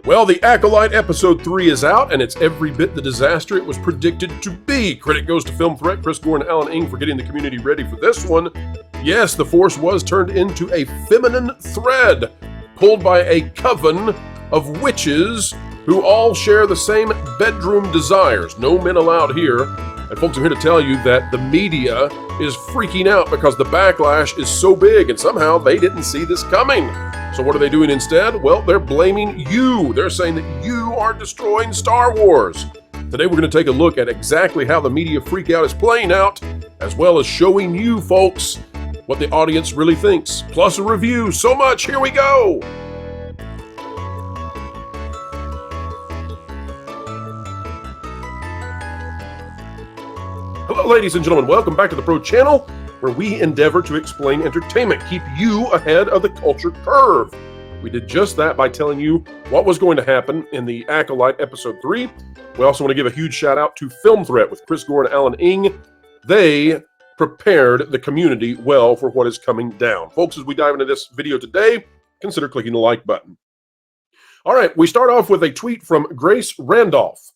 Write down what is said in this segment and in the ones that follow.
Well, The Acolyte Episode 3 is out, and it's every bit the disaster it was predicted to be. Credit goes to Film Threat, Chris Gore, and Alan Ng for getting the community ready for this one. Yes, the Force was turned into a feminine thread, pulled by a coven of witches who all share the same bedroom desires. No men allowed here. And folks, I'm here to tell you that the media is freaking out because the backlash is so big, and somehow they didn't see this coming. So what are they doing instead? Well, they're blaming you. They're saying that you are destroying Star Wars. Today we're going to take a look at exactly how the media freakout is playing out, as well as showing you folks what the audience really thinks, plus a review. So much, here we go! Hello ladies and gentlemen, welcome back to the Pro Channel, where we endeavor to explain entertainment, keep you ahead of the culture curve. We did just that by telling you what was going to happen in the Acolyte Episode 3. We also want to give a huge shout out to Film Threat with Chris Gore and Alan Ng. They prepared the community well for what is coming down. Folks, as we dive into this video today, consider clicking the like button. All right, we start off with a tweet from Grace Randolph.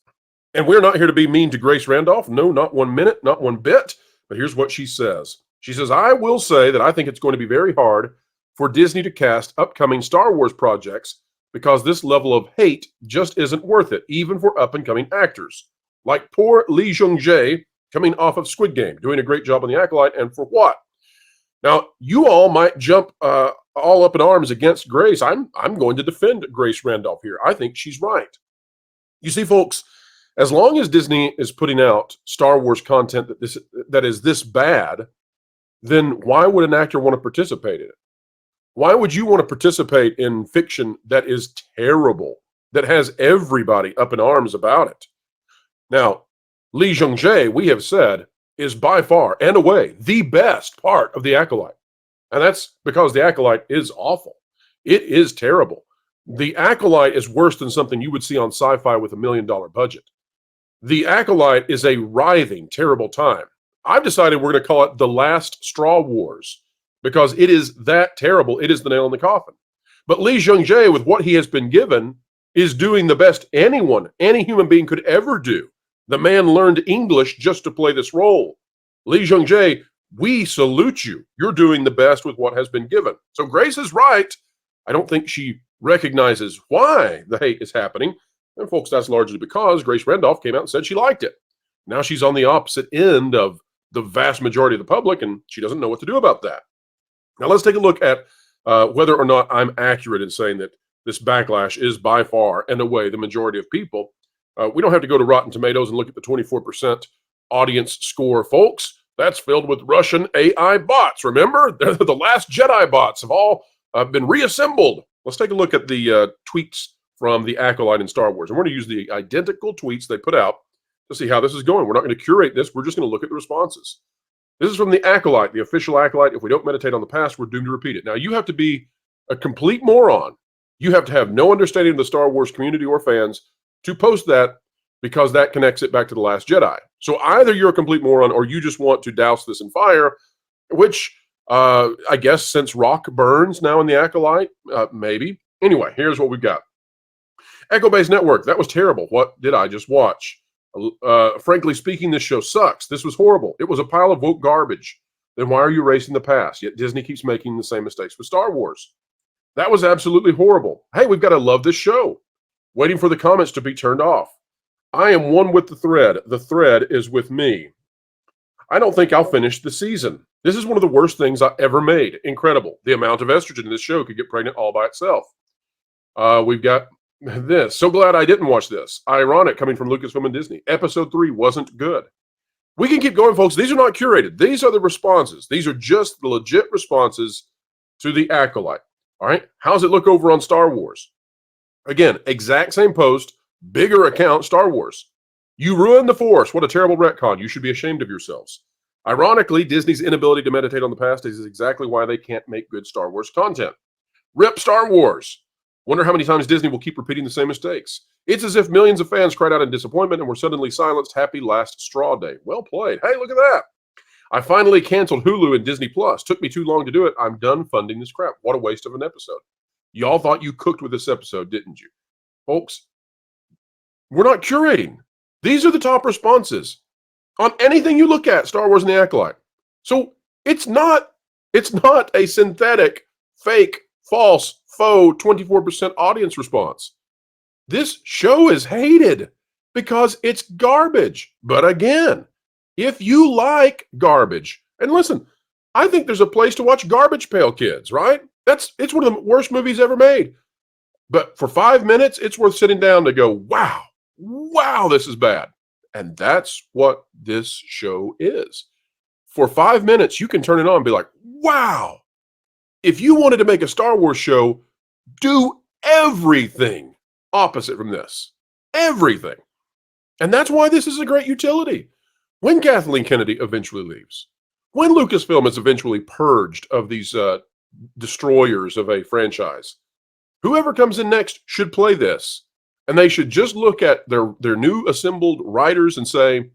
And we're not here to be mean to Grace Randolph. No, not 1 minute, not one bit. But here's what she says. She says, I will say that I think it's going to be very hard for Disney to cast upcoming Star Wars projects because this level of hate just isn't worth it, even for up-and-coming actors. Like poor Lee Jung-jae coming off of Squid Game, doing a great job on The Acolyte, and for what? Now, you all might jump all up in arms against Grace. I'm going to defend Grace Randolph here. I think she's right. You see, folks, as long as Disney is putting out Star Wars content that is this bad, then why would an actor want to participate in it? Why would you want to participate in fiction that is terrible, that has everybody up in arms about it? Now, Lee Jung-jae, we have said, is by far and away the best part of The Acolyte. And that's because The Acolyte is awful. It is terrible. The Acolyte is worse than something you would see on sci-fi with $1 million budget. The Acolyte is a writhing, terrible time. I've decided we're going to call it The Last Straw Wars because it is that terrible. It is the nail in the coffin. But Lee Jung-jae, with what he has been given, is doing the best any human being could ever do. The man learned English just to play this role. Lee Jung-jae, we salute you. You're doing the best with what has been given. So Grace is right. I don't think she recognizes why the hate is happening. And folks, that's largely because Grace Randolph came out and said she liked it. Now she's on the opposite end of the vast majority of the public, and she doesn't know what to do about that. Now let's take a look at whether or not I'm accurate in saying that this backlash is by far and away the majority of people. We don't have to go to Rotten Tomatoes and look at the 24% audience score, folks. That's filled with Russian AI bots. Remember? They're the last Jedi bots have all been reassembled. Let's take a look at the tweets from the Acolyte in Star Wars. And we're going to use the identical tweets they put out to see how this is going. We're not going to curate this. We're just going to look at the responses. This is from the Acolyte, the official Acolyte. If we don't meditate on the past, we're doomed to repeat it. Now, you have to be a complete moron. You have to have no understanding of the Star Wars community or fans to post that because that connects it back to The Last Jedi. So either you're a complete moron or you just want to douse this in fire, which I guess since rock burns now in the Acolyte, maybe. Anyway, here's what we've got. Echo Base Network, that was terrible. What did I just watch? Frankly speaking, this show sucks. This was horrible. It was a pile of woke garbage. Then why are you racing the past? Yet Disney keeps making the same mistakes with Star Wars. That was absolutely horrible. Hey, we've got to love this show. Waiting for the comments to be turned off. I am one with the thread. The thread is with me. I don't think I'll finish the season. This is one of the worst things I ever made. Incredible. The amount of estrogen in this show could get pregnant all by itself. We've got this. So glad I didn't watch this. Ironic coming from Lucasfilm and Disney. Episode 3 wasn't good. We can keep going, folks. These are not curated. These are the responses. These are just the legit responses to the Acolyte. All right. How's it look over on Star Wars? Again, exact same post, bigger account, Star Wars. You ruined the Force. What a terrible retcon. You should be ashamed of yourselves. Ironically, Disney's inability to meditate on the past is exactly why they can't make good Star Wars content. Rip Star Wars. Wonder how many times Disney will keep repeating the same mistakes. It's as if millions of fans cried out in disappointment and were suddenly silenced. Happy last straw day. Well played. Hey, look at that. I finally canceled Hulu and Disney Plus. Took me too long to do it. I'm done funding this crap. What a waste of an episode. Y'all thought you cooked with this episode, didn't you? folks. We're not curating. These are the top responses on anything you look at, Star Wars and the Acolyte. So it's not a synthetic, fake, false, faux 24% audience response. This show is hated because it's garbage. But again, if you like garbage, and listen, I think there's a place to watch Garbage Pail Kids, right? It's one of the worst movies ever made. But for 5 minutes, it's worth sitting down to go, wow, this is bad. And that's what this show is. For 5 minutes, you can turn it on and be like, wow. If you wanted to make a Star Wars show, do everything opposite from this. Everything. And that's why this is a great utility. When Kathleen Kennedy eventually leaves, when Lucasfilm is eventually purged of these destroyers of a franchise, whoever comes in next should play this. And they should just look at their new assembled writers and say,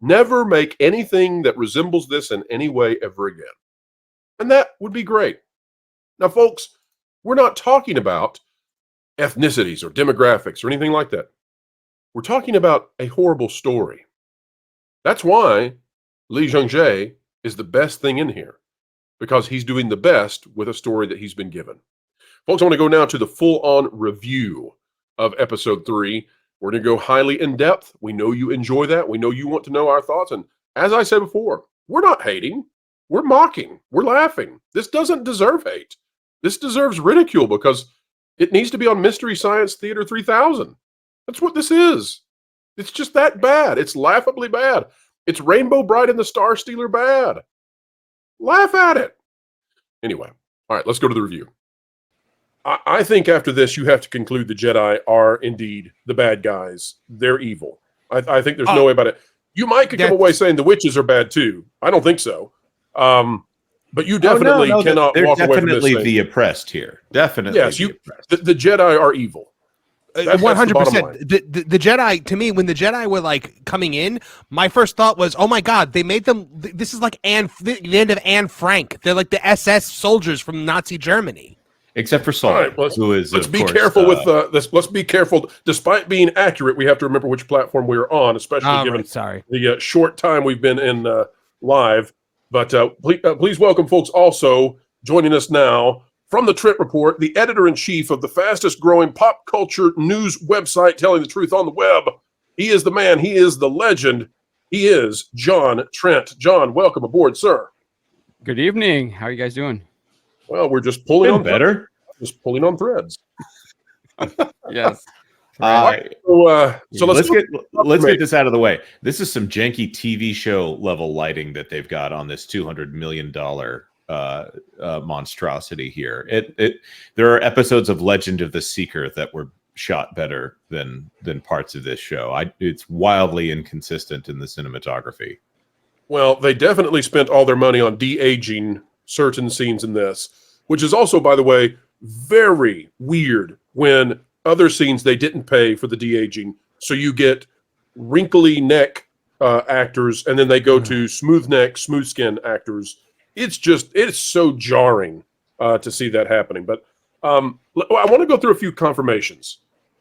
never make anything that resembles this in any way ever again. And that would be great. Now, folks, we're not talking about ethnicities or demographics or anything like that. We're talking about a horrible story. That's why Li Zhangzhe is the best thing in here, because he's doing the best with a story that he's been given. Folks, I want to go now to the full-on review of episode 3. We're going to go highly in depth. We know you enjoy that. We know you want to know our thoughts. And as I said before, we're not hating. We're mocking. We're laughing. This doesn't deserve hate. This deserves ridicule because it needs to be on Mystery Science Theater 3000. That's what this is. It's just that bad. It's laughably bad. It's Rainbow Bride and the Star Stealer bad. Laugh at it. Anyway, all right, let's go to the review. I think after this, you have to conclude the Jedi are indeed the bad guys. They're evil. I think there's no way about it. You might could come away saying the witches are bad too. I don't think so. But you definitely cannot walk away from this. They're definitely the oppressed here. Definitely. Yes, the Jedi are evil. 100%. The Jedi, to me, when the Jedi were like coming in, my first thought was, oh my God, they made them. This is like the end of Anne Frank. They're like the SS soldiers from Nazi Germany. Except for Saul, right, who is, let's be careful with this. Let's be careful. Despite being accurate, we have to remember which platform we are on, especially given the short time we've been in live. But please welcome folks also joining us now from the Trent Report, the editor-in-chief of the fastest-growing pop culture news website telling the truth on the web. He is the man. He is the legend. He is John Trent. John, welcome aboard, sir. Good evening. How are you guys doing? Well, we're just pulling on better. Just pulling on threads. Yes. So let's get this out of the way. This is some janky TV show level lighting that they've got on this $200 million monstrosity here. There are episodes of Legend of the Seeker that were shot better than parts of this show. It's wildly inconsistent in the cinematography. Well, they definitely spent all their money on de-aging certain scenes in this, which is also, by the way, very weird when other scenes they didn't pay for the de-aging. So you get wrinkly neck actors, and then they go to smooth neck, smooth skin actors. It's so jarring to see that happening. But I want to go through a few confirmations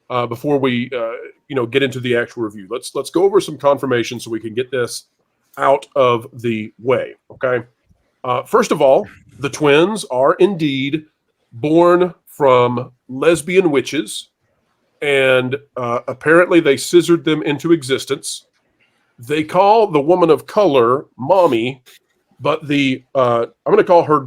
before we get into the actual review. Let's go over some confirmations so we can get this out of the way. Okay. First of all, the twins are indeed born from lesbian witches, and apparently they scissored them into existence. They call the woman of color Mommy, but I'm going to call her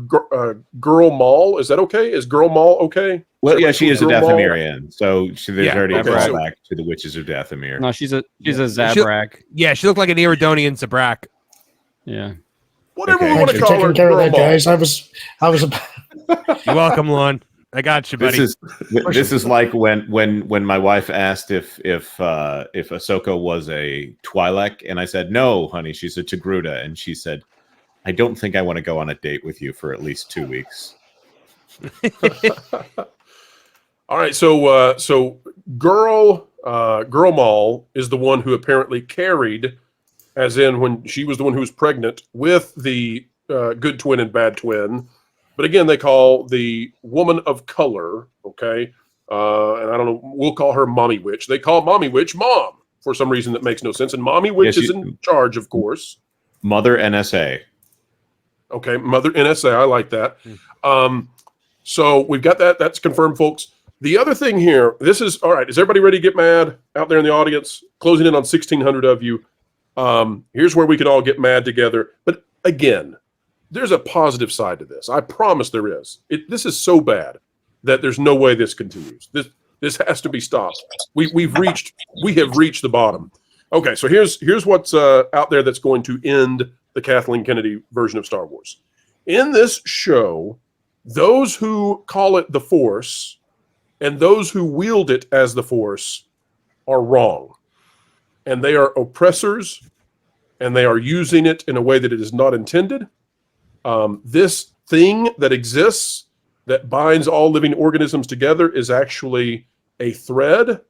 Girl Maul. Is that okay? Is Girl Maul okay? Well, yeah, she is a Dathomirian, so there's already a callback to the Witches of Dathomir. No, she's a Zabrak. She looked like an Iridonian Zabrak. Yeah. Whatever we want to call her. Taking care of that, guys. I was. You're welcome, Lon. I got you, buddy. This is like when my wife asked if Ahsoka was a Twi'lek, and I said no, honey, she's a Togruta, and she said, I don't think I want to go on a date with you for at least 2 weeks. All right, so Girl Maul is the one who apparently carried, as in when she was the one who was pregnant with the good twin and bad twin. But again, they call the woman of color, okay, and I don't know, we'll call her Mommy Witch. They call Mommy Witch Mom for some reason that makes no sense. And Mommy Witch is in charge, of course. Mother NSA. Okay, Mother NSA. I like that. So we've got that. That's confirmed, folks. The other thing here, this is, all right, is everybody ready to get mad out there in the audience? Closing in on 1,600 of you. Here's where we can all get mad together. But again, there's a positive side to this. I promise there is. This is so bad that there's no way this continues. This has to be stopped. We have reached the bottom. Okay, so here's what's out there that's going to end the Kathleen Kennedy version of Star Wars. In this show, those who call it the Force and those who wield it as the Force are wrong. And they are oppressors, and they are using it in a way that it is not intended. This thing that exists that binds all living organisms together is actually a thread,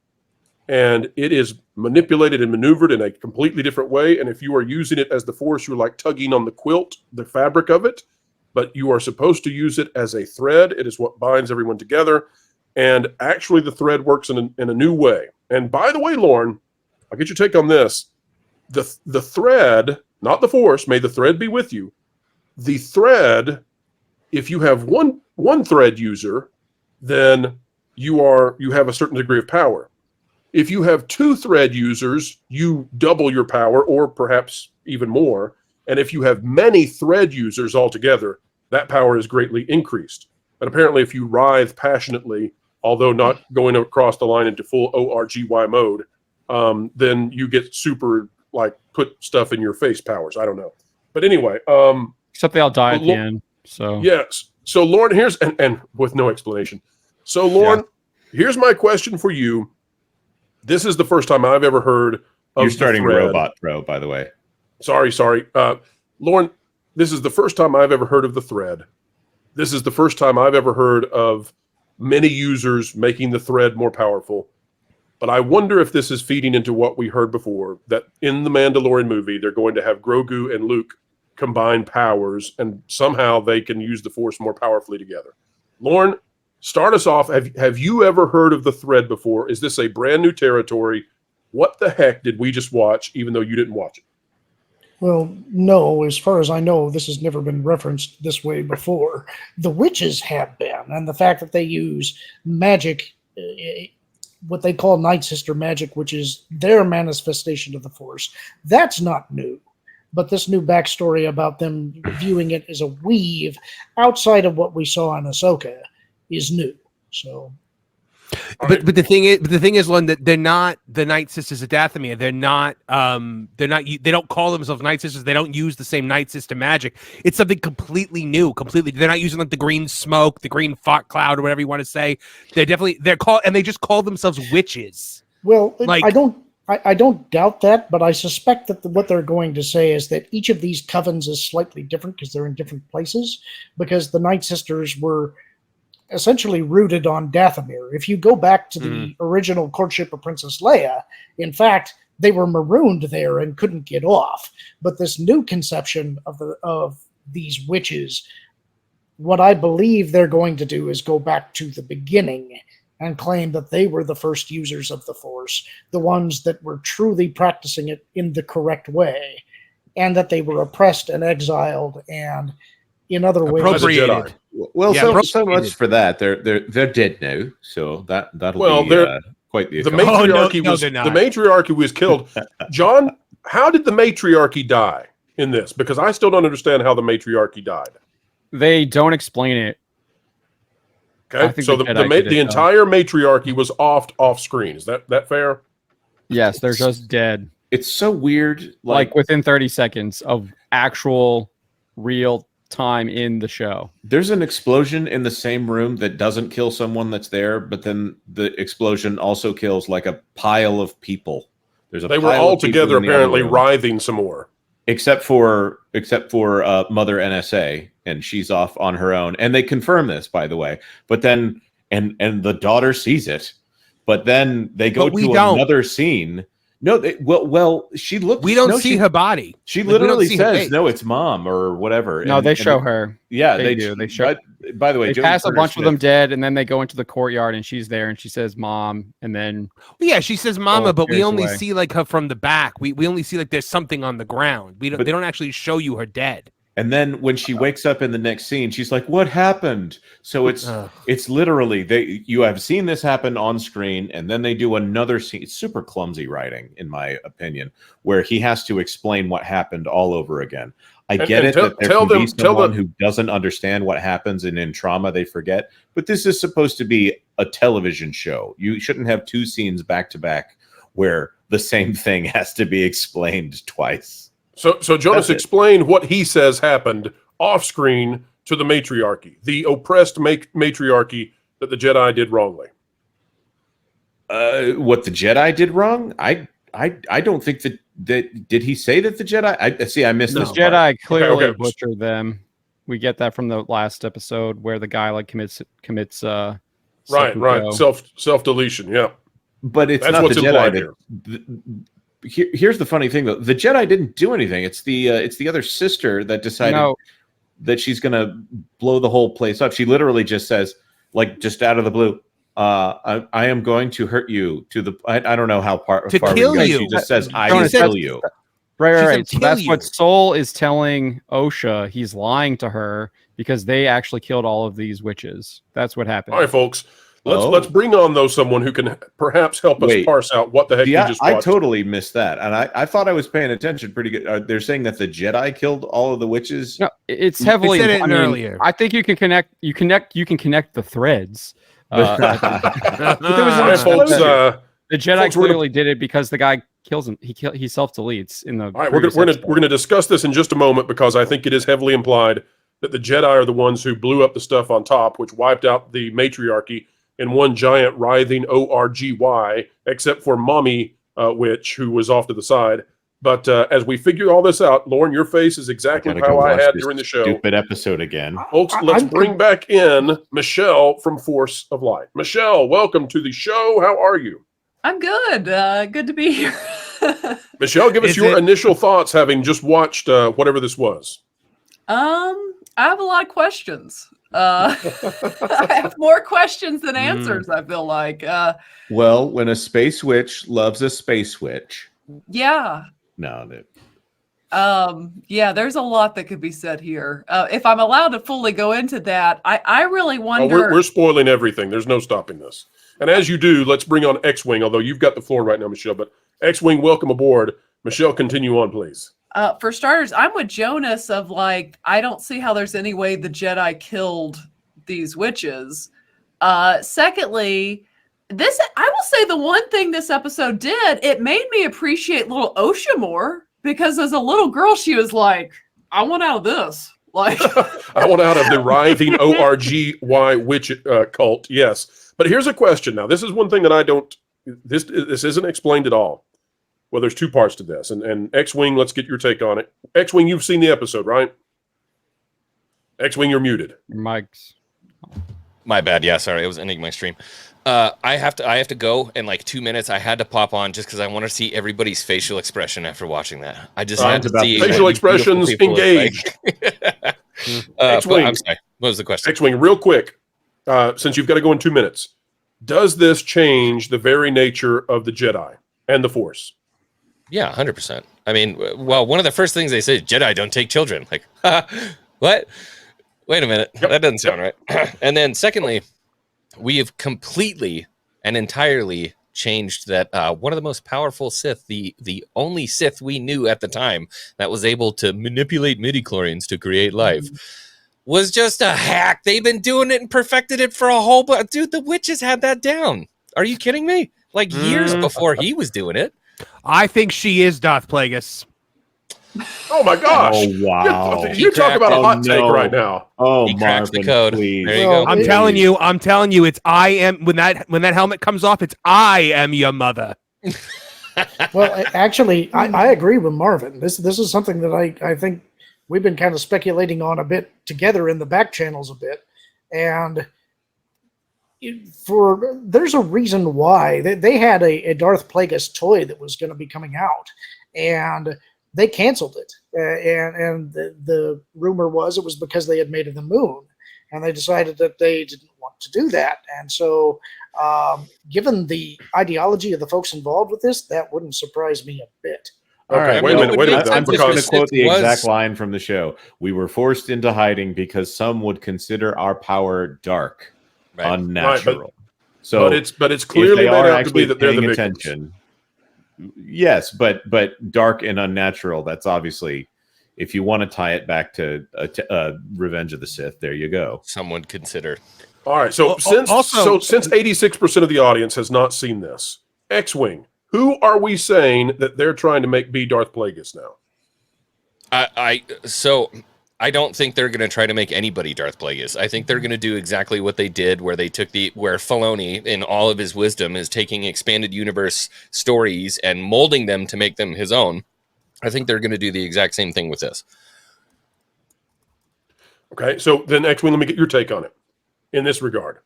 and it is manipulated and maneuvered in a completely different way. And if you are using it as the Force, you're like tugging on the quilt, the fabric of it, but you are supposed to use it as a thread. It is what binds everyone together. And actually the thread works in a new way. And by the way, Lauren, I'll get your take on this. The thread, not the Force, may the thread be with you. The thread, if you have one thread user, then you have a certain degree of power. If you have two thread users, you double your power, or perhaps even more. And if you have many thread users altogether, that power is greatly increased. But apparently, if you writhe passionately, although not going across the line into full ORGY mode, then you get super, like, put stuff in your face powers. I don't know. But anyway. Except they all die at the end. So yes. So Lauren, here's, and with no explanation. So Lauren, here's my question for you. This is the first time I've ever heard of You're starting the thread. Robot Pro, by the way. Sorry. Lauren, this is the first time I've ever heard of the thread. This is the first time I've ever heard of many users making the thread more powerful. But I wonder if this is feeding into what we heard before, that in the Mandalorian movie, they're going to have Grogu and Luke combine powers, and somehow they can use the Force more powerfully together. Lauren, start us off. Have you ever heard of the thread before? Is this a brand new territory? What the heck did we just watch, even though you didn't watch it? Well, no, as far as I know, this has never been referenced this way before. The witches have been, and the fact that they use magic, what they call Night Sister magic, which is their manifestation of the Force, that's not new. But this new backstory about them viewing it as a weave outside of what we saw in Ahsoka is new. So, but the thing is, Lon, that they're not the Night Sisters of Dathomir. They're not. They don't call themselves Night Sisters. They don't use the same Night Sister magic. It's something completely new. They're not using like the green smoke, the green fog cloud, or whatever you want to say. They're called, and they just call themselves witches. Well, like, I don't doubt that, but I suspect that what they're going to say is that each of these covens is slightly different because they're in different places, because the Night Sisters were essentially rooted on Dathomir. If you go back to the original courtship of Princess Leia, in fact, they were marooned there and couldn't get off. But this new conception of these witches, what I believe they're going to do is go back to the beginning and claim that they were the first users of the Force, the ones that were truly practicing it in the correct way, and that they were oppressed and exiled and in other ways appropriated. Well, so much for that. They're dead now, so that'll be quite the matriarchy. They're not. The matriarchy was killed. John, how did the matriarchy die in this? Because I still don't understand how the matriarchy died. they don't explain it. Okay, so the entire matriarchy was off screen. Is that fair? Yes, they're just dead. It's so weird. Like within 30 seconds of actual real time in the show. There's an explosion in the same room that doesn't kill someone that's there, but then the explosion also kills like a pile of people. They were all together apparently writhing some more. Except for Mother NSA, and she's off on her own. And they confirm this, by the way. But then and the daughter sees it. But then they go to another scene No, well, she looks. We don't see her body. She Like, we don't literally see her says, face. "No, it's mom" or whatever. No, they show her. Yeah, They do. They show. By the way, They Jodie pass a bunch of Turner-Smith- them dead, and then they go into the courtyard, and she's there, and she says, "Mom," and then Yeah, she says "mama," Oh, but we carries only away. see like her from the back. We only see like there's something on the ground. They don't actually show you her dead. And then when she wakes up in the next scene, she's like, "What happened?" So it's literally you have seen this happen on screen, and then they do another scene. It's super clumsy writing, in my opinion, where he has to explain what happened all over again. I get it that there can be someone who doesn't understand what happens, and in trauma they forget. But this is supposed to be a television show. You shouldn't have two scenes back to back where the same thing has to be explained twice. So Jonas explained what he says happened off screen to the Matriarchy, the oppressed Matriarchy that the Jedi did wrongly. What the Jedi did wrong? I don't think that did he say that the Jedi? I missed this. Jedi part. clearly Okay. butchered them. We get that from the last episode where the guy like commits Right. seppuku. Self deletion. Yeah. But it's That's not what's the implied Jedi. here. Here's the funny thing, though. The Jedi didn't do anything. It's the other sister that decided that she's going to blow the whole place up. She literally just says, like, just out of the blue, I am going to hurt you to the. I don't know how far kill you. She just says, "I Jonas, will kill you." Right. So kill that's you. what Soul is telling Osha. He's lying to her because they actually killed all of these witches. That's what happened. All right, folks. Let's bring on someone who can perhaps help us parse out what the heck you just watched. I totally missed that, and I thought I was paying attention pretty good. They're saying that the Jedi killed all of the witches. No, it's heavily. They said it I mean, earlier. I think you can connect. You can connect the threads. But there was All right, folks. the Jedi folks, we're clearly did it because the guy kills him. He self deletes in the. All right, we're gonna discuss this in just a moment because I think it is heavily implied that the Jedi are the ones who blew up the stuff on top, which wiped out the Matriarchy in one giant writhing ORGY, except for Mommy Witch, who was off to the side. But as we figure all this out, Lauren, your face is exactly how I had during the show. Stupid episode again. Folks, let's bring back in Michelle from Force of Light. Michelle, welcome to the show. How are you? I'm good. Good to be here. Michelle, give us your initial thoughts having just watched whatever this was. I have a lot of questions. I have more questions than answers, I feel like. Well, when a space witch loves a space witch. Yeah. No. Yeah, there's a lot that could be said here. If I'm allowed to fully go into that, I really wonder. We're spoiling everything. There's no stopping this. And as you do, let's bring on X-Wing, although you've got the floor right now, Michelle. But X-Wing, welcome aboard. Michelle, continue on, please. For starters, I'm with Jonas of like, I don't see how there's any way the Jedi killed these witches. Secondly, I will say the one thing this episode did, it made me appreciate little Osha more because as a little girl, she was like, I want out of this. Like, I want out of the writhing ORGY witch cult. Yes. But here's a question now. This is one thing that I don't, this isn't explained at all. Well, there's two parts to this. And X-Wing, let's get your take on it. X-Wing, you've seen the episode, right? X-Wing, you're muted. Mike's. My bad. Yeah, sorry. It was ending my stream. I have to go in like 2 minutes. I had to pop on just because I want to see everybody's facial expression after watching that. I just had to see facial expressions engaged. X-Wing, I'm sorry. What was the question? X-Wing, real quick, since you've got to go in 2 minutes, does this change the very nature of the Jedi and the Force? Yeah, 100%. I mean, well, one of the first things they say is Jedi don't take children. Like, what? Wait a minute. Yep. That doesn't sound right. And then secondly, we have completely and entirely changed that one of the most powerful Sith, the only Sith we knew at the time that was able to manipulate midichlorians to create life, was just a hack. They've been doing it and perfected it for a whole bunch. Dude, the witches had that down. Are you kidding me? Like years before he was doing it. I think she is Darth Plagueis. Oh my gosh! Oh wow! You talk about a hot take right now. Oh, He cracked the Marvin, code. please. There you go. I'm telling you, it's I am when that helmet comes off, it's I am your mother. Well, actually, I agree with Marvin. This is something that I think we've been kind of speculating on a bit together in the back channels a bit. And, there's a reason why they had a Darth Plagueis toy that was going to be coming out, and they canceled it. And the rumor was it was because they had made it the moon, and they decided that they didn't want to do that. And so, given the ideology of the folks involved with this, that wouldn't surprise me a bit. Okay, wait a minute. I'm just going to quote the was- exact line from the show. We were forced into hiding because some would consider our power dark, unnatural. Right, so, but it's clearly if they made are out to be actually that they're the paying victims. attention. Yes, but dark and unnatural. That's obviously, if you want to tie it back to Revenge of the Sith, there you go. Some would consider. All right, so since 86% of the audience has not seen this, X-Wing, who are we saying that they're trying to make be Darth Plagueis now? I don't think they're going to try to make anybody Darth Plagueis. I think they're going to do exactly what they did, where Filoni, in all of his wisdom, is taking expanded universe stories and molding them to make them his own. I think they're going to do the exact same thing with this. Okay, so then X-Wing, let me get your take on it in this regard.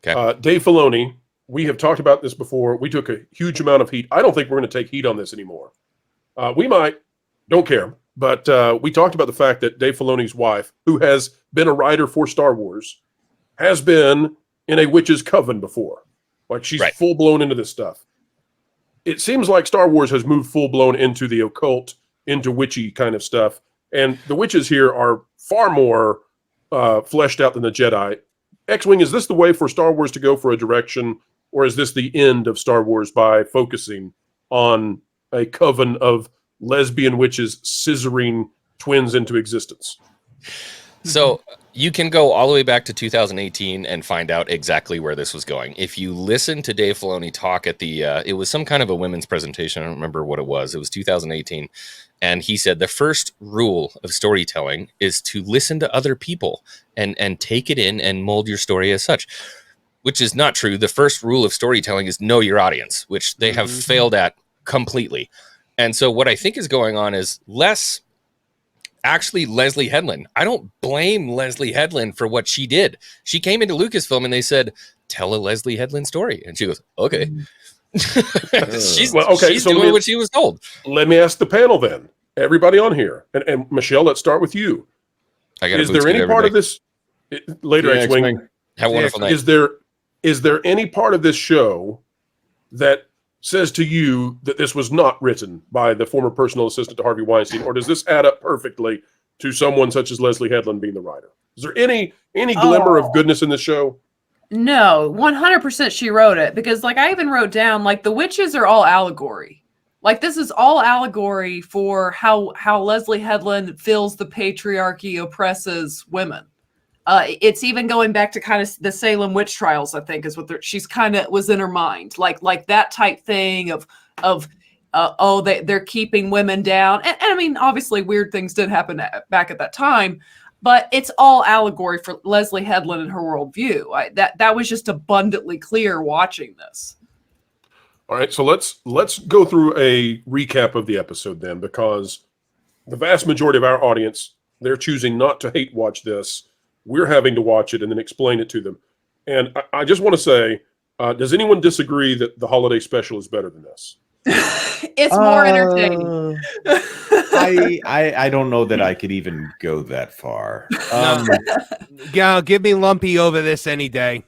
Okay. Dave Filoni, we have talked about this before. We took a huge amount of heat. I don't think we're going to take heat on this anymore. We might, don't care. But we talked about the fact that Dave Filoni's wife, who has been a writer for Star Wars, has been in a witch's coven before. Like, she's full-blown into this stuff. It seems like Star Wars has moved full-blown into the occult, into witchy kind of stuff. And the witches here are far more fleshed out than the Jedi. X-Wing, is this the way for Star Wars to go for a direction, or is this the end of Star Wars by focusing on a coven of lesbian witches scissoring twins into existence? So you can go all the way back to 2018 and find out exactly where this was going. If you listen to Dave Filoni talk at the, it was some kind of a women's presentation. I don't remember what it was. It was 2018. And he said the first rule of storytelling is to listen to other people and take it in and mold your story as such, which is not true. The first rule of storytelling is know your audience, which they have failed at completely. And so what I think is going on is actually Leslie Headland. I don't blame Leslie Headland for what she did. She came into Lucasfilm and they said, tell a Leslie Headland story. And she goes, okay. She's doing what she was told. Let me ask the panel then. Everybody on here. And Michelle, let's start with you. Is there any part of this later, X-Wing? Have a wonderful night. Is there any part of this show that says to you that this was not written by the former personal assistant to Harvey Weinstein, or does this add up perfectly to someone such as Leslie Headland being the writer? Is there any glimmer of goodness in the show? No, 100% she wrote it, because like I even wrote down, like, the witches are all allegory. Like, this is all allegory for how Leslie Headland feels the patriarchy oppresses women. It's even going back to kind of the Salem witch trials, I think, is what she's kind of was in her mind, like that type thing of they're keeping women down, and I mean, obviously weird things did happen back at that time, but it's all allegory for Leslie Headland and her worldview. That was just abundantly clear watching this. All right, so let's go through a recap of the episode then, because the vast majority of our audience, they're choosing not to hate watch this. We're having to watch it and then explain it to them. And I just want to say, does anyone disagree that the holiday special is better than this? It's more entertaining. I don't know that I could even go that far. Yeah, give me Lumpy over this any day.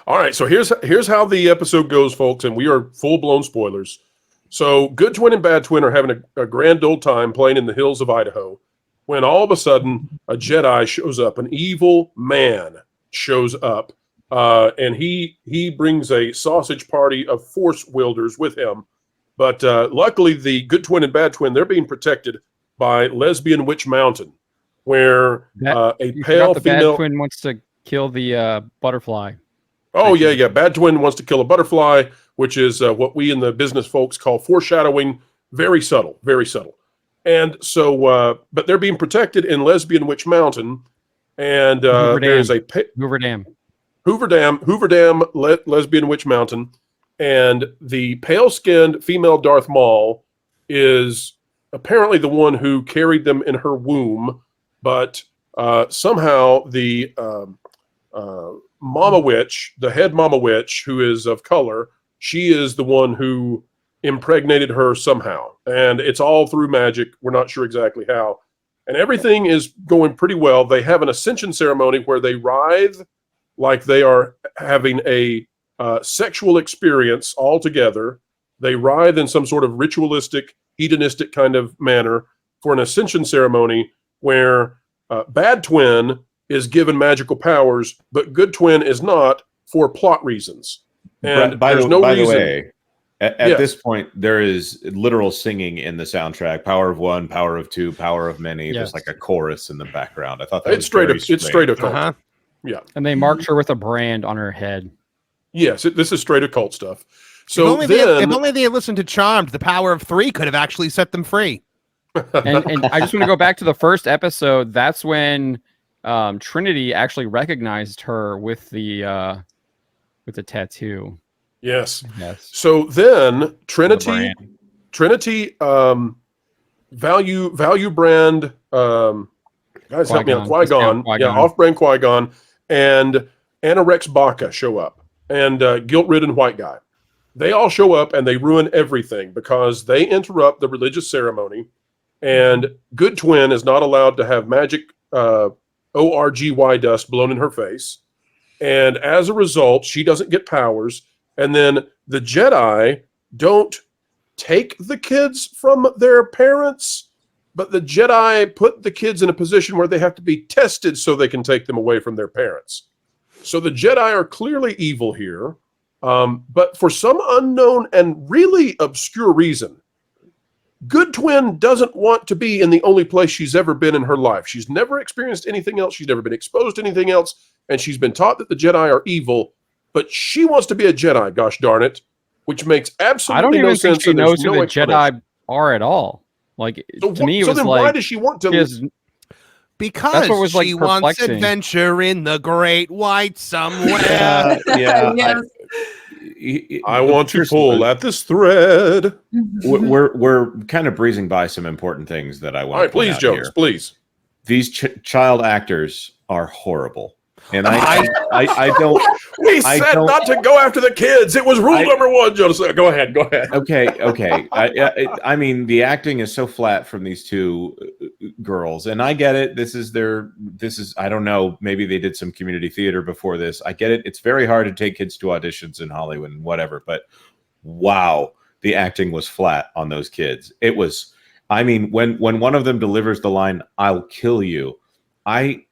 All right, so here's how the episode goes, folks, and we are full-blown spoilers. So Good Twin and Bad Twin are having a grand old time playing in the hills of Idaho, when all of a sudden a Jedi shows up, an evil man shows up, and he brings a sausage party of Force wielders with him. But luckily, the Good Twin and Bad Twin, they're being protected by Lesbian Witch Mountain, where a pale female... Bad Twin wants to kill the butterfly. Oh, yeah. Bad Twin wants to kill a butterfly, which is what we in the business folks call foreshadowing. Very subtle, very subtle. And so, but they're being protected in Lesbian Witch Mountain, and there's a Hoover Dam, Lesbian Witch Mountain, and the pale-skinned female Darth Maul is apparently the one who carried them in her womb, but somehow the Mama Witch, the head Mama Witch, who is of color, she is the one who impregnated her somehow. And it's all through magic. We're not sure exactly how. And everything is going pretty well. They have an ascension ceremony where they writhe like they are having a sexual experience all together. They writhe in some sort of ritualistic, hedonistic kind of manner for an ascension ceremony where Bad Twin is given magical powers, but Good Twin is not for plot reasons. And by there's the, no by reason. the way, at this point, there is literal singing in the soundtrack. Power of one, power of two, power of many. Yes. There's like a chorus in the background. I thought that It's was straight very up. It's straight occult. Uh-huh. Yeah. And they marked her with a brand on her head. Yes, this is straight occult stuff. So if only, then, if only they had listened to Charmed, the power of 3 could have actually set them free. And I just want to go back to the first episode. That's when Trinity actually recognized her with the tattoo. yes. Yes. So then The Trinity value brand guys help me out, Qui-Gon. Qui-Gon. Yeah, off-brand Qui-Gon and Anorex Baka show up, and guilt-ridden white guy. They all show up and they ruin everything because they interrupt the religious ceremony, and Good Twin is not allowed to have magic ORGY dust blown in her face. And as a result, she doesn't get powers. And then the Jedi don't take the kids from their parents, but the Jedi put the kids in a position where they have to be tested so they can take them away from their parents. So the Jedi are clearly evil here. But for some unknown and really obscure reason, Good Twin doesn't want to be in the only place she's ever been in her life. She's never experienced anything else. She's never been exposed to anything else. And she's been taught that the Jedi are evil, but she wants to be a Jedi, gosh darn it, which makes absolutely I don't even no think sense. she and there's knows who no the explanation. Jedi are at all. Like So to me, it so was then like why does she want to? she has- Because what was, like, she wants perplexing. adventure in the Great White somewhere. yeah. Yes. I want to First, pull at this thread. We're kind of breezing by some important things that I want. All right, to point please, out Jones, here. please. These child actors are horrible, and I don't. We I said don't- not to go after the kids. It was rule I- number one, Jonas. Go ahead. Okay. I mean, the acting is so flat from these two girls, and I get it. This is I don't know. Maybe they did some community theater before this. I get it. It's very hard to take kids to auditions in Hollywood and whatever. But wow, the acting was flat on those kids. It was. I mean, when one of them delivers the line, "I'll kill you," I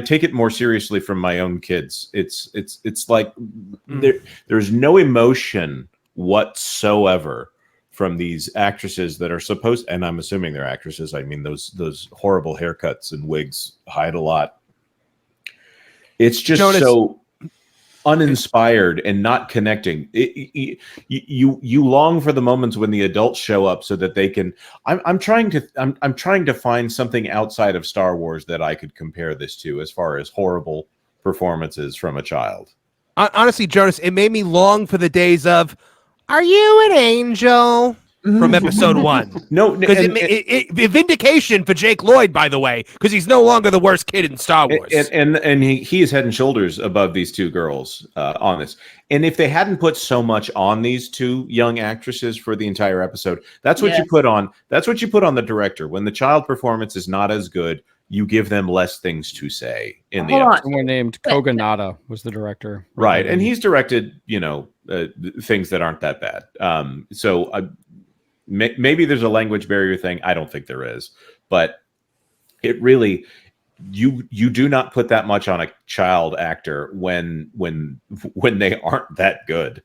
take it more seriously from my own kids. It's like there's no emotion whatsoever from these actresses that are supposed, and I'm assuming they're actresses. I mean, those horrible haircuts and wigs hide a lot. It's just Jonas, so uninspired and not connecting. You long for the moments when the adults show up so that they can. I'm trying to find something outside of Star Wars that I could compare this to as far as horrible performances from a child. Honestly, Jonas, it made me long for the days of, "Are you an angel?" from episode 1. No, Because it vindication for Jake Lloyd, by the way, because he's no longer the worst kid in Star Wars. And he is head and shoulders above these two girls on this. And if they hadn't put so much on these two young actresses for the entire episode, that's what you put on. That's what you put on the director. When the child performance is not as good, you give them less things to say in the episode. Someone named Koganada was the director. Right, and he's directed, things that aren't that bad. Maybe there's a language barrier thing. I don't think there is, but it really, you do not put that much on a child actor when they aren't that good.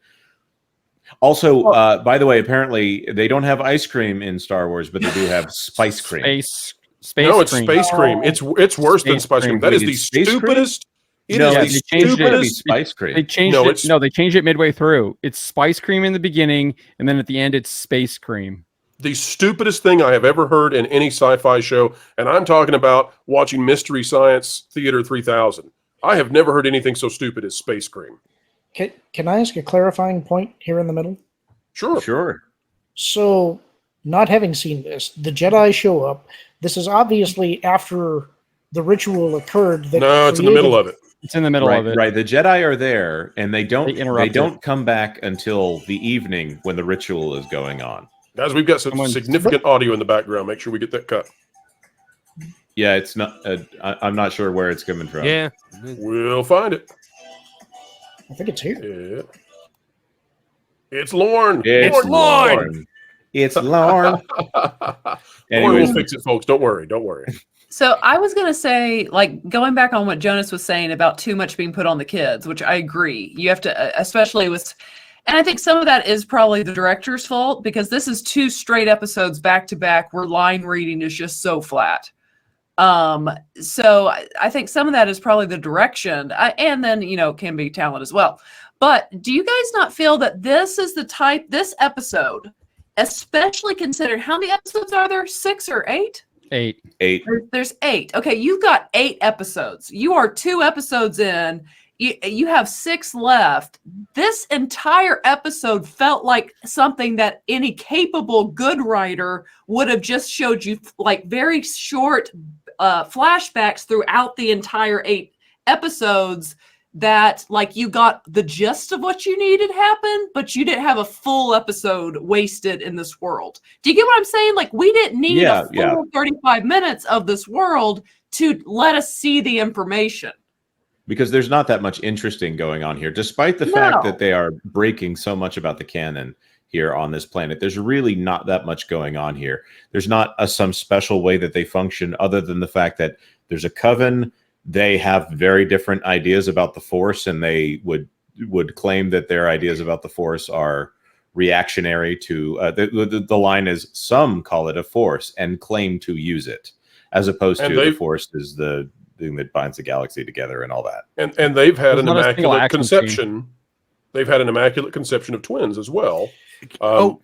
Also, by the way, apparently they don't have ice cream in Star Wars, but they do have spice cream. Space No, it's cream. space cream. It's worse than Space spice cream. cream. That is Wait, the it's space cream? stupidest. It No, is they the changed it to be stupidest. spice cream. They changed No, it. it's- No, they changed it midway through. It's spice cream in the beginning, and then at the end, it's space cream. The stupidest thing I have ever heard in any sci-fi show, and I'm talking about watching Mystery Science Theater 3000. I have never heard anything so stupid as space cream. Can I ask a clarifying point here in the middle? Sure. So, not having seen this, the Jedi show up. This is obviously after the ritual occurred. No, it's in the middle of it. It's in the middle of it. Right. The Jedi are there, and they interrupt don't come back until the evening when the ritual is going on. Guys, we've got some significant audio in the background. Make sure we get that cut. Yeah, it's not. I'm not sure where it's coming from. Yeah. We'll find it. I think it's here. Yeah. It's Lorne. It's Lorne. It's Lorne. Lorne will fix it, folks. Don't worry. Don't worry. So I was going to say, like, going back on what Jonas was saying about too much being put on the kids, which I agree. You have to, especially with, and I think some of that is probably the director's fault, because this is 2 straight episodes back to back where line reading is just so flat. So I think some of that is probably the direction, and then, you know, can be talent as well. But do you guys not feel that this is the type, this episode, especially considering how many episodes are there? 6 or 8? 8. There's 8. Okay, you've got 8 episodes. You are 2 episodes in. You have 6 left. This entire episode felt like something that any capable good writer would have just showed you, like very short flashbacks throughout the entire 8 episodes, that like you got the gist of what you needed happen, but you didn't have a full episode wasted in this world. Do you get what I'm saying? Like, we didn't need a full 35 minutes of this world to let us see the information. Because there's not that much interesting going on here, despite the fact that they are breaking so much about the canon here on this planet. There's really not that much going on here. There's not some special way that they function, other than the fact that there's a coven. They have very different ideas about the Force, and they would claim that their ideas about the Force are reactionary to the line is, some call it a Force and claim to use it, as opposed to the Force is the thing that binds the galaxy together and all that. And they've had an immaculate conception. They've had an immaculate conception of twins as well,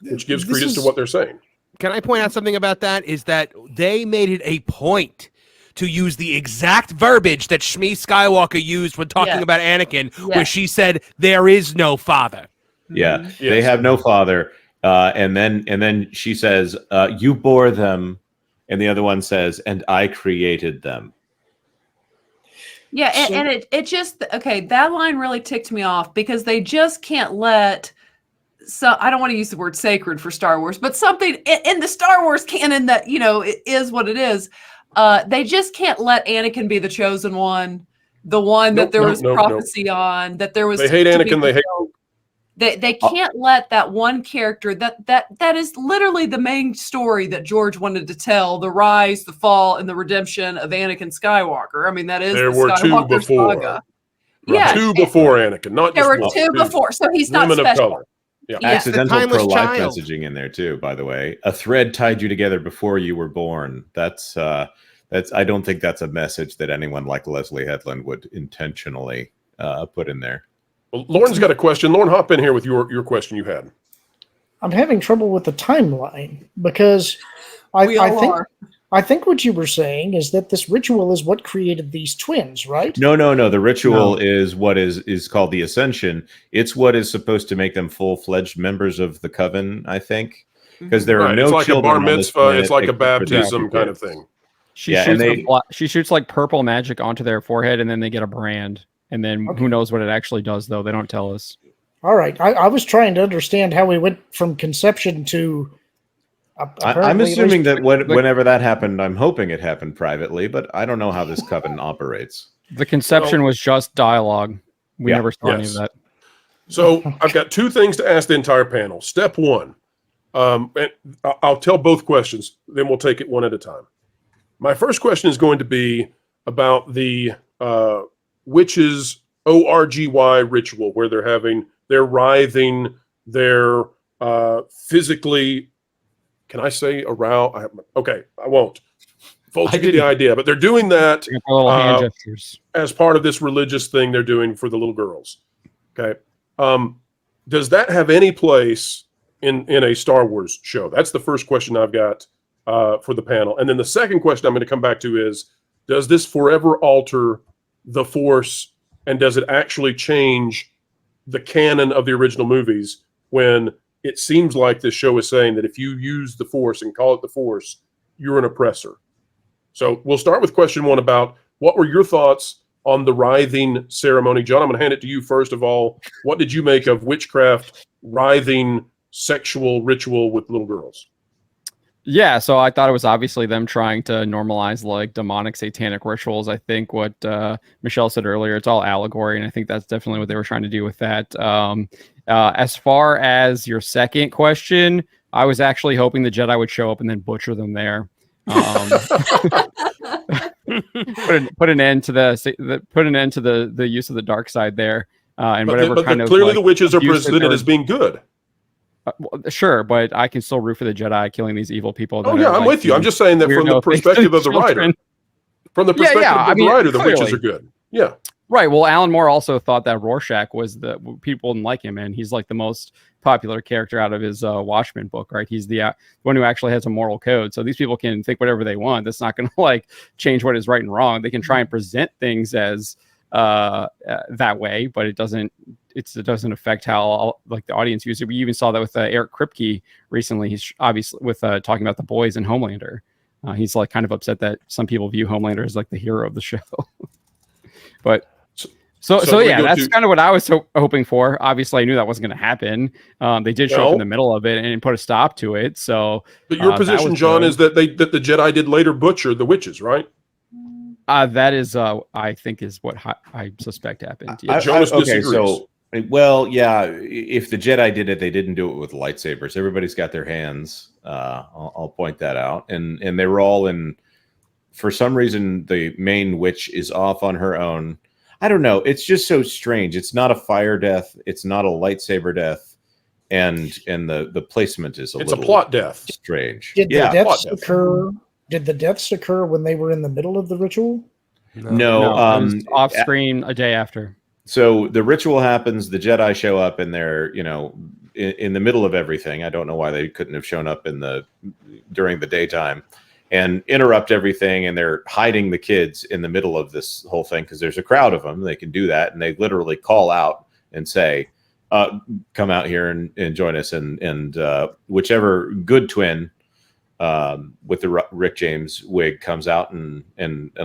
which gives credence to what they're saying. Can I point out something about that? Is that they made it a point to use the exact verbiage that Shmi Skywalker used when talking about Anakin, where she said, "There is no father." Yeah, they have no father. And then she says, "You bore them," and the other one says, "And I created them." Yeah, and it just, okay, that line really ticked me off, because they just can't let, so I don't want to use the word sacred for Star Wars, but something in the Star Wars canon that, you know, it is what it is. They just can't let Anakin be the chosen one, the one that there was prophecy on, that there was. They hate Anakin. They hate. They can't let that one character that is literally the main story that George wanted to tell: the rise, the fall, and the redemption of Anakin Skywalker. I mean, that is there the were Skywalker 2 before. saga. Right. Yeah, 2 before Anakin, not there just were 2 before, so he's not women special. of color. Yeah. Accidental pro-life messaging in there too, by the way. A thread tied you together before you were born. That's I don't think that's a message that anyone like Leslie Headland would intentionally put in there. Well, Lauren's got a question. Lauren, hop in here with your question you had. I'm having trouble with the timeline, because I think what you were saying is that this ritual is what created these twins, right? No. The ritual is what is called the Ascension. It's what is supposed to make them full-fledged members of the Coven, I think. Because there are no it's like children a bar mitzvah. It's like a baptism kind of thing. She shoots like purple magic onto their forehead, and then they get a brand. And then who knows what it actually does, though. They don't tell us. All right. I was trying to understand how we went from conception to... I'm assuming that whenever that happened, I'm hoping it happened privately, but I don't know how this coven operates. The conception was just dialogue. We never saw any of that. So I've got 2 things to ask the entire panel. Step 1. And I'll tell both questions, then we'll take it one at a time. My first question is going to be about the witches' ORGY ritual, where they're writhing, they're physically, can I say aroused? Okay, I won't. Folks, you get the idea, but they're doing that as part of this religious thing they're doing for the little girls. Okay. Does that have any place in a Star Wars show? That's the first question I've got for the panel. And then the second question I'm going to come back to is, does this forever alter the Force, and does it actually change the canon of the original movies, when it seems like this show is saying that if you use the Force and call it the Force, you're an oppressor? So we'll start with question 1 about what were your thoughts on the writhing ceremony. John, I'm going to hand it to you first of all. What did you make of witchcraft writhing sexual ritual with little girls? Yeah, so I thought it was obviously them trying to normalize like demonic satanic rituals. I think what Michelle said earlier, it's all allegory, and I think that's definitely what they were trying to do with that. As far as your second question, I was actually hoping the Jedi would show up and then butcher them there. Put an end to the use of the dark side there, and whatever kind of clearly like, the witches are presented as being good. Well, sure, but I can still root for the Jedi killing these evil people. Oh yeah, I'm with you. I'm just saying that from the perspective of the writer. From the perspective of the writer, the witches are good. Yeah. Right. Well, Alan Moore also thought that Rorschach was people didn't like him, and he's like the most popular character out of his Watchmen book, right? He's the one who actually has a moral code. So these people can think whatever they want. That's not going to like change what is right and wrong. They can try and present things as that way, but it doesn't affect how like the audience views it. We even saw that with Eric Kripke recently. He's obviously with talking about The Boys and Homelander. He's like kind of upset that some people view Homelander as like the hero of the show. But so yeah, that's kind of what I was hoping for. Obviously, I knew that wasn't going to happen. They did show up in the middle of it and put a stop to it. So, but your position, John, is that the Jedi did later butcher the witches, right? That is, I think, is what I suspect happened. Yeah. Jonas disagrees. So, well, yeah, if the Jedi did it, they didn't do it with lightsabers. Everybody's got their hands. I'll point that out, and they were all in. For some reason, the main witch is off on her own. I don't know. It's just so strange. It's not a fire death. It's not a lightsaber death, and the placement is a plot death. Strange. Did the deaths occur? Did the deaths occur when they were in the middle of the ritual? No, it was off screen a day after. So the ritual happens. The Jedi show up, and they're in the middle of everything. I don't know why they couldn't have shown up during the daytime and interrupt everything. And they're hiding the kids in the middle of this whole thing because there's a crowd of them. They can do that, and they literally call out and say, "Come out here and join us." And whichever good twin with the Rick James wig comes out and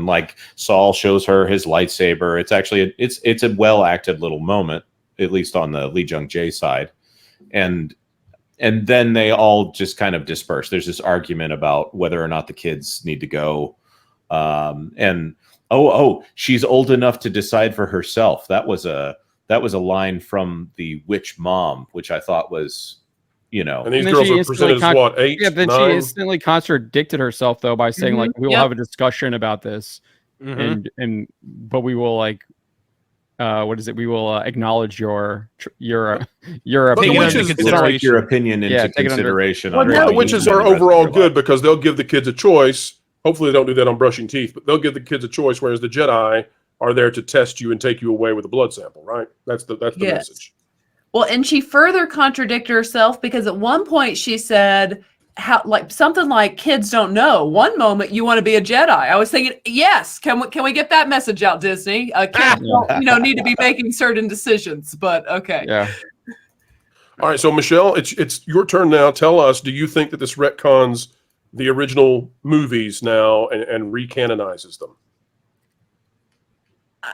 like Saul shows her his lightsaber. It's actually it's a well acted little moment, at least on the Lee Jung Jae side, and then they all just kind of disperse. There's this argument about whether or not the kids need to go, and she's old enough to decide for herself. That was a line from the witch mom, which I thought was. And these girls are presented as what, 8? Yeah, then 9? She instantly contradicted herself though by saying like we will have a discussion about this, but we will like what is it? We will acknowledge your opinion. Take your opinion into consideration. The witches are overall good because they'll give the kids a choice. Hopefully, they don't do that on brushing teeth, but they'll give the kids a choice. Whereas the Jedi are there to test you and take you away with a blood sample. Right? That's the message. Well, and she further contradicted herself because at one point she said something like kids don't know. One moment you want to be a Jedi. I was thinking, yes, can we get that message out, Disney? Kids don't need to be making certain decisions, but okay. Yeah. All right, so Michelle, it's your turn now. Tell us, do you think that this retcons the original movies now and recanonizes them?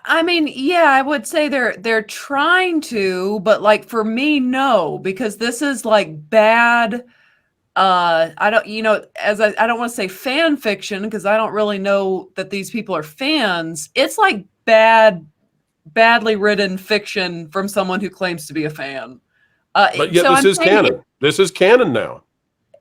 I mean, yeah, I would say they're trying to, but like for me, no, because this is like bad. I don't want to say fan fiction because I don't really know that these people are fans. It's like badly written fiction from someone who claims to be a fan. But yet this is canon. This is canon now.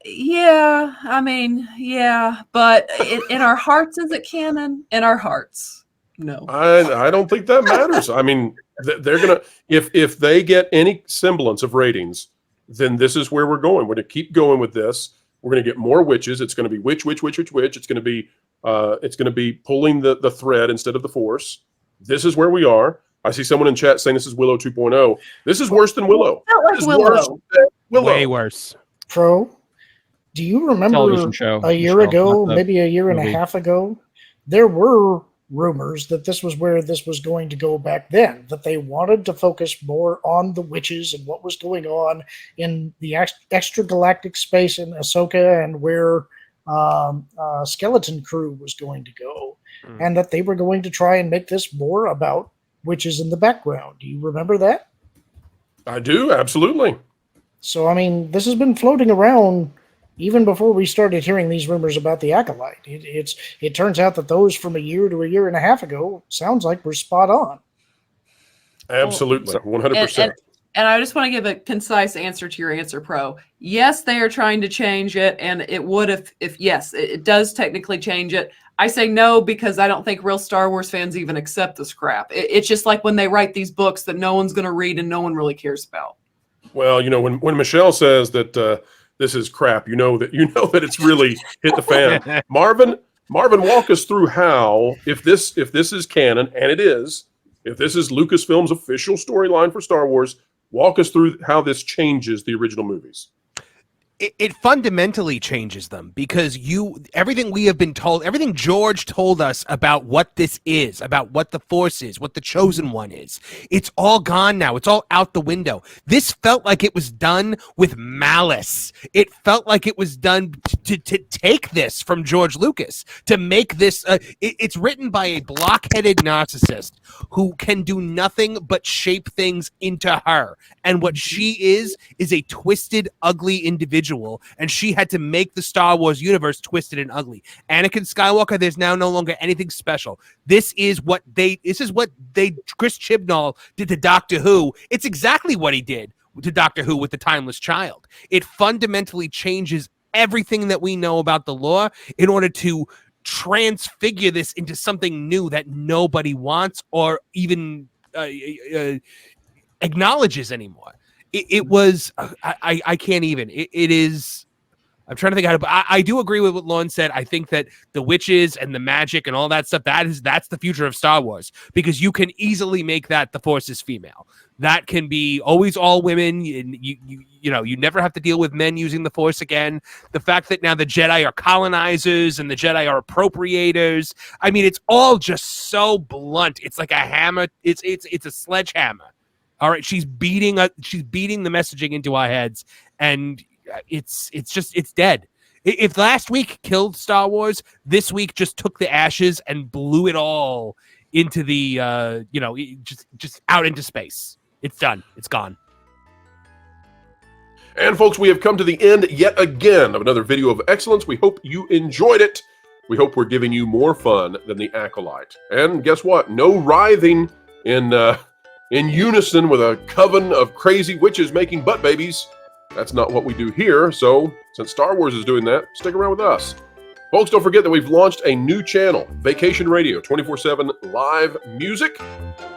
Yeah, I mean, yeah, but in our hearts, is it canon? In our hearts. No, I don't think that matters. I mean, they're gonna if they get any semblance of ratings, then this is where we're going. We're gonna keep going with this. We're gonna get more witches. It's gonna be witch. It's gonna be pulling the thread instead of the force. This is where we are. I see someone in chat saying this is Willow 2.0. This is worse than Willow. This is worse than Willow. Way worse. Pro, do you remember a year ago, maybe a year and a half ago, there were rumors that this was where this was going to go back then, that they wanted to focus more on the witches and what was going on in the extragalactic space in Ahsoka and where Skeleton Crew was going to go. and that they were going to try and make this more about witches in the background. Do you remember that? I do, absolutely. So, I mean, this has been floating around even before we started hearing these rumors about the Acolyte. It turns out that those from a year to a year and a half ago sounds like we're spot on. Absolutely, 100%. And I just want to give a concise answer to your answer, Pro. Yes, they are trying to change it, and it would if yes, it does technically change it. I say no because I don't think real Star Wars fans even accept this crap. It's just like when they write these books that no one's going to read and no one really cares about. Well, when Michelle says that this is crap, you know that it's really hit the fan. Marvin, walk us through how, if this is canon, and it is, if this is Lucasfilm's official storyline for Star Wars, walk us through how this changes the original movies. It fundamentally changes them because everything we have been told, everything George told us about what this is, about what the Force is, what the Chosen One is, it's all gone now. It's all out the window. This felt like it was done with malice. It felt like it was done to take this from George Lucas, to make this. It's written by a blockheaded narcissist who can do nothing but shape things into her. And what she is a twisted, ugly individual. And she had to make the Star Wars universe twisted and ugly. Anakin Skywalker, there's now no longer anything special. This is what Chris Chibnall did to Doctor Who. It's exactly what he did to Doctor Who with The Timeless Child. It fundamentally changes everything that we know about the lore in order to transfigure this into something new that nobody wants or even acknowledges anymore. It was, I can't even, it is, I'm trying to think how to, but I do agree with what Lon said. I think that the witches and the magic and all that stuff, that's the future of Star Wars, because you can easily make that the Force is female. That can be always all women. You never have to deal with men using the Force again. The fact that now the Jedi are colonizers and the Jedi are appropriators. I mean, it's all just so blunt. It's like a hammer. It's a sledgehammer. All right, she's beating the messaging into our heads, and it's dead. If last week killed Star Wars, this week just took the ashes and blew it all into the just out into space. It's done. It's gone. And folks, we have come to the end yet again of another video of excellence. We hope you enjoyed it. We hope we're giving you more fun than the Acolyte. And guess what? No writhing in unison with a coven of crazy witches making butt babies. That's not what we do here, so since Star Wars is doing that, stick around with us. Folks, don't forget that we've launched a new channel, Vacation Radio, 24/7 live music.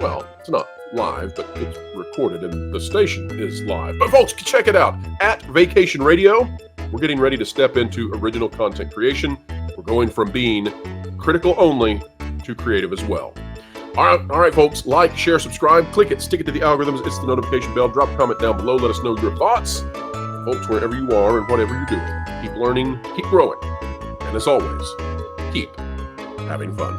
Well, it's not live, but it's recorded and the station is live. But folks, check it out, at Vacation Radio. We're getting ready to step into original content creation. We're going from being critical only to creative as well. All right, folks, like, share, subscribe, click it, stick it to the algorithms, it's the notification bell, drop a comment down below, let us know your thoughts. Folks, wherever you are and whatever you're doing, keep learning, keep growing, and as always, keep having fun.